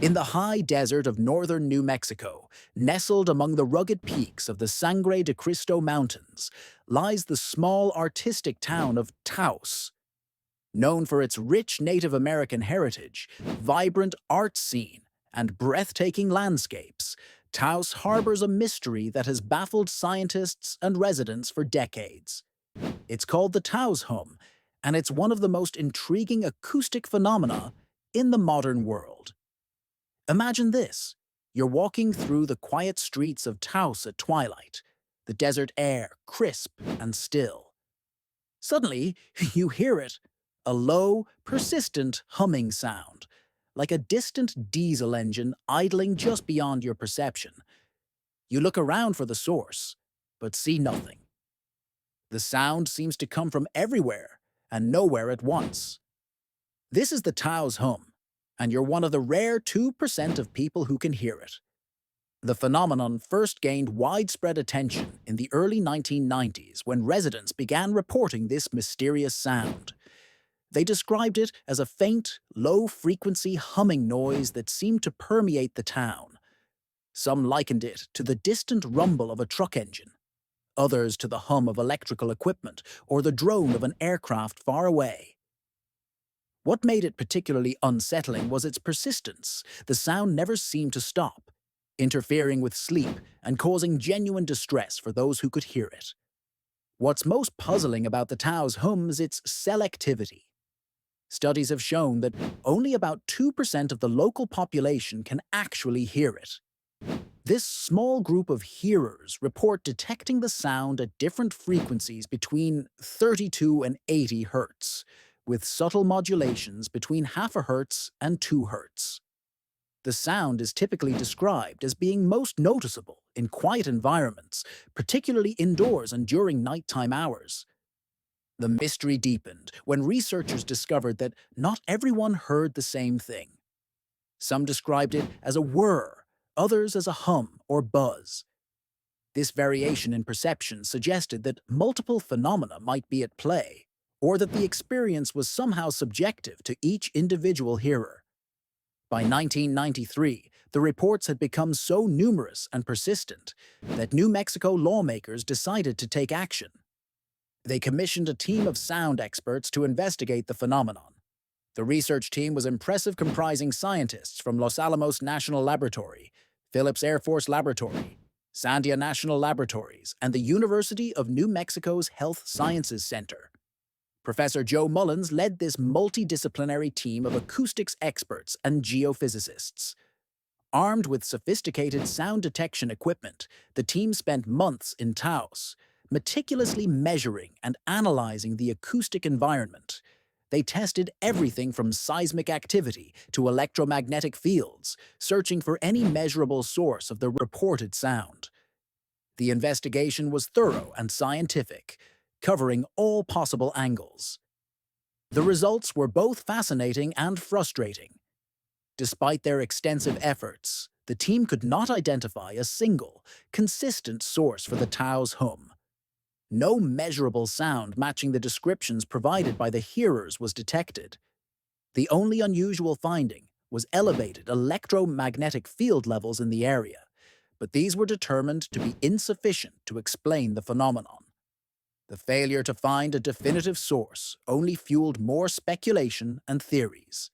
In the high desert of northern New Mexico, nestled among the rugged peaks of the Sangre de Cristo Mountains, lies the small artistic town of Taos. Known for its rich Native American heritage, vibrant art scene, and breathtaking landscapes, Taos harbors a mystery that has baffled scientists and residents for decades. It's called the Taos Hum, and it's one of the most intriguing acoustic phenomena in the modern world. Imagine this. You're walking through the quiet streets of Taos at twilight, the desert air crisp and still. Suddenly, you hear it, a low, persistent humming sound, like a distant diesel engine idling just beyond your perception. You look around for the source, but see nothing. The sound seems to come from everywhere and nowhere at once. This is the Taos hum, and you're one of the rare 2% of people who can hear it. The phenomenon first gained widespread attention in the early 1990s when residents began reporting this mysterious sound. They described it as a faint, low-frequency humming noise that seemed to permeate the town. Some likened it to the distant rumble of a truck engine, others to the hum of electrical equipment or the drone of an aircraft far away. What made it particularly unsettling was its persistence. The sound never seemed to stop, interfering with sleep and causing genuine distress for those who could hear it. What's most puzzling about the Taos hum is its selectivity. Studies have shown that only about 2% of the local population can actually hear it. This small group of hearers report detecting the sound at different frequencies between 32 and 80 hertz, with subtle modulations between half a hertz and 2 hertz. The sound is typically described as being most noticeable in quiet environments, particularly indoors and during nighttime hours. The mystery deepened when researchers discovered that not everyone heard the same thing. Some described it as a whir, others as a hum or buzz. This variation in perception suggested that multiple phenomena might be at play, or that the experience was somehow subjective to each individual hearer. By 1993, the reports had become so numerous and persistent that New Mexico lawmakers decided to take action. They commissioned a team of sound experts to investigate the phenomenon. The research team was impressive, comprising scientists from Los Alamos National Laboratory, Phillips Air Force Laboratory, Sandia National Laboratories, and the University of New Mexico's Health Sciences Center. Professor Joe Mullins led this multidisciplinary team of acoustics experts and geophysicists. Armed with sophisticated sound detection equipment, the team spent months in Taos, meticulously measuring and analyzing the acoustic environment. They tested everything from seismic activity to electromagnetic fields, searching for any measurable source of the reported sound. The investigation was thorough and scientific, covering all possible angles. The results were both fascinating and frustrating. Despite their extensive efforts, the team could not identify a single, consistent source for the Taos hum. No measurable sound matching the descriptions provided by the hearers was detected. The only unusual finding was elevated electromagnetic field levels in the area, but these were determined to be insufficient to explain the phenomenon. The failure to find a definitive source only fueled more speculation and theories.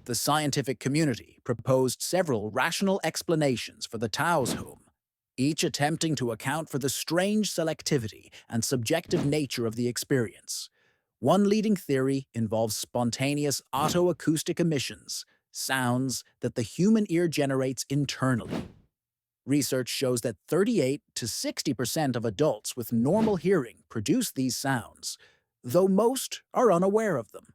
The scientific community proposed several rational explanations for the Taos hum, each attempting to account for the strange selectivity and subjective nature of the experience. One leading theory involves spontaneous autoacoustic emissions, sounds that the human ear generates internally. Research shows that 38 to 60% of adults with normal hearing produce these sounds, though most are unaware of them.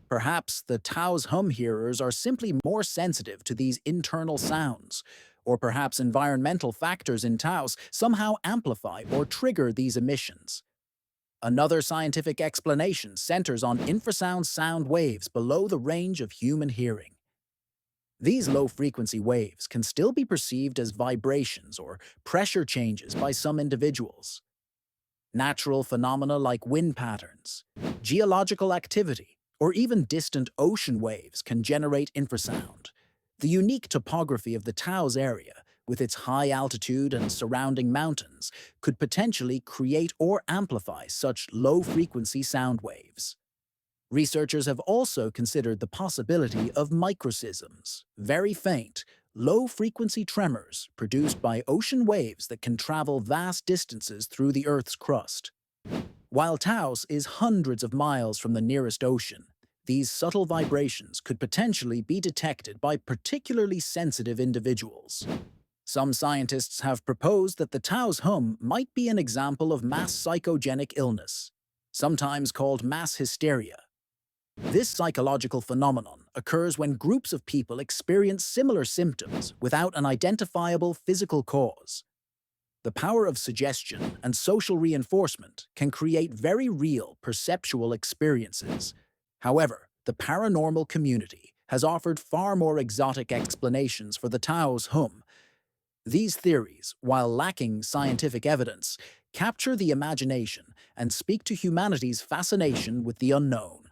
Perhaps the Taos hum hearers are simply more sensitive to these internal sounds, or perhaps environmental factors in Taos somehow amplify or trigger these emissions. Another scientific explanation centers on infrasound sound waves below the range of human hearing. These low-frequency waves can still be perceived as vibrations or pressure changes by some individuals. Natural phenomena like wind patterns, geological activity, or even distant ocean waves can generate infrasound, The unique topography of the Taos area, with its high altitude and surrounding mountains, could potentially create or amplify such low-frequency sound waves. Researchers have also considered the possibility of microseisms, very faint, low-frequency tremors produced by ocean waves that can travel vast distances through the Earth's crust. While Taos is hundreds of miles from the nearest ocean, these subtle vibrations could potentially be detected by particularly sensitive individuals. Some scientists have proposed that the Taos Hum might be an example of mass psychogenic illness, sometimes called mass hysteria. This psychological phenomenon occurs when groups of people experience similar symptoms without an identifiable physical cause. The power of suggestion and social reinforcement can create very real perceptual experiences. However, the paranormal community has offered far more exotic explanations for the Taos Hum. These theories, while lacking scientific evidence, capture the imagination and speak to humanity's fascination with the unknown.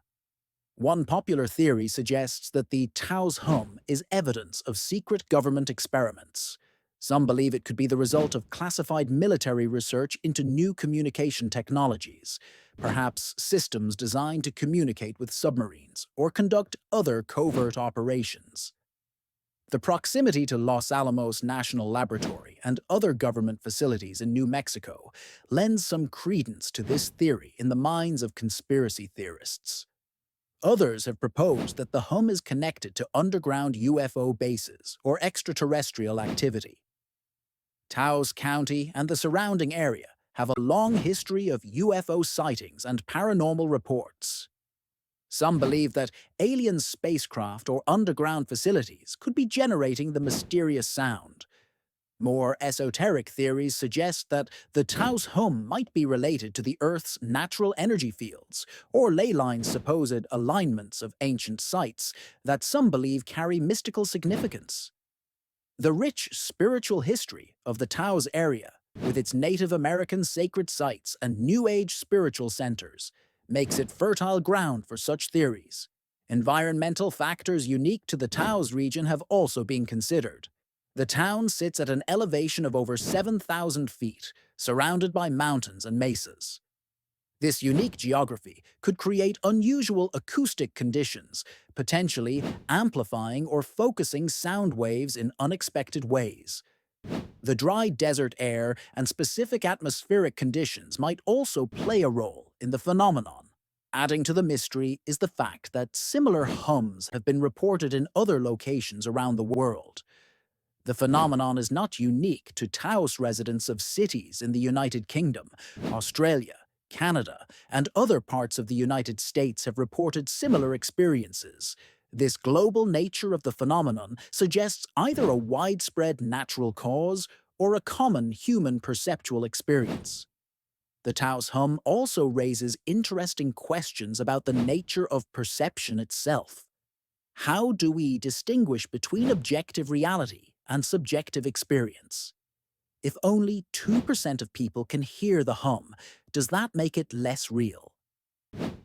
One popular theory suggests that the Taos Hum is evidence of secret government experiments. Some believe it could be the result of classified military research into new communication technologies, perhaps systems designed to communicate with submarines or conduct other covert operations. The proximity to Los Alamos National Laboratory and other government facilities in New Mexico lends some credence to this theory in the minds of conspiracy theorists. Others have proposed that the hum is connected to underground UFO bases or extraterrestrial activity. Taos County and the surrounding area have a long history of UFO sightings and paranormal reports. Some believe that alien spacecraft or underground facilities could be generating the mysterious sound. More esoteric theories suggest that the Taos Hum might be related to the Earth's natural energy fields, or ley lines' supposed alignments of ancient sites that some believe carry mystical significance. The rich spiritual history of the Taos area, with its Native American sacred sites and New Age spiritual centers, makes it fertile ground for such theories. Environmental factors unique to the Taos region have also been considered. The town sits at an elevation of over 7,000 feet, surrounded by mountains and mesas. This unique geography could create unusual acoustic conditions, potentially amplifying or focusing sound waves in unexpected ways. The dry desert air and specific atmospheric conditions might also play a role in the phenomenon. Adding to the mystery is the fact that similar hums have been reported in other locations around the world. The phenomenon is not unique to Taos residents of cities in the United Kingdom. Australia, Canada, and other parts of the United States have reported similar experiences. This global nature of the phenomenon suggests either a widespread natural cause or a common human perceptual experience. The Taos Hum also raises interesting questions about the nature of perception itself. How do we distinguish between objective reality and subjective experience? If only 2% of people can hear the hum, does that make it less real?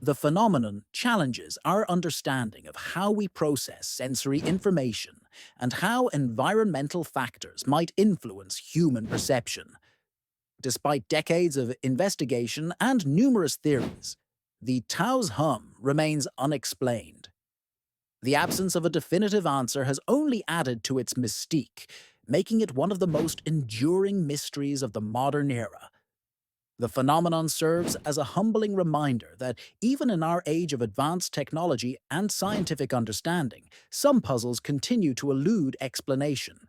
The phenomenon challenges our understanding of how we process sensory information and how environmental factors might influence human perception. Despite decades of investigation and numerous theories, the Taos hum remains unexplained. The absence of a definitive answer has only added to its mystique, making it one of the most enduring mysteries of the modern era. The phenomenon serves as a humbling reminder that even in our age of advanced technology and scientific understanding, some puzzles continue to elude explanation.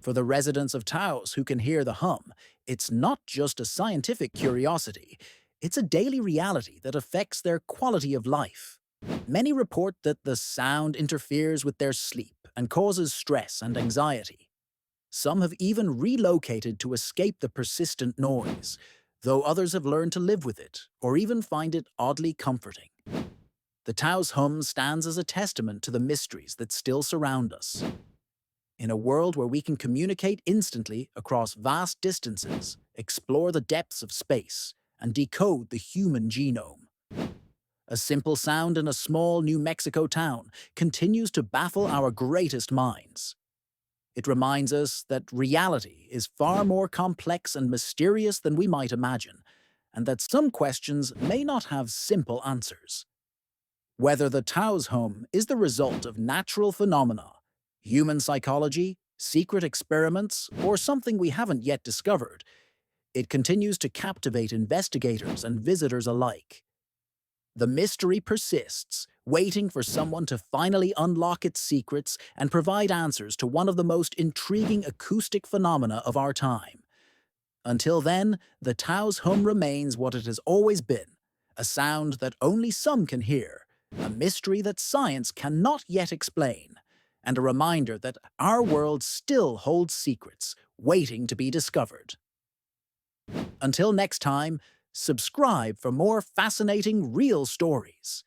For the residents of Taos who can hear the hum, it's not just a scientific curiosity, it's a daily reality that affects their quality of life. Many report that the sound interferes with their sleep and causes stress and anxiety. Some have even relocated to escape the persistent noise, though others have learned to live with it or even find it oddly comforting. The Taos hum stands as a testament to the mysteries that still surround us. In a world where we can communicate instantly across vast distances, explore the depths of space, and decode the human genome, a simple sound in a small New Mexico town, continues to baffle our greatest minds. It reminds us that reality is far more complex and mysterious than we might imagine, and that some questions may not have simple answers. Whether the Taos Hum is the result of natural phenomena, human psychology, secret experiments, or something we haven't yet discovered, it continues to captivate investigators and visitors alike. The mystery persists, waiting for someone to finally unlock its secrets and provide answers to one of the most intriguing acoustic phenomena of our time. Until then, the Taos Hum remains what it has always been, a sound that only some can hear, a mystery that science cannot yet explain, and a reminder that our world still holds secrets waiting to be discovered. Until next time, subscribe for more fascinating real stories.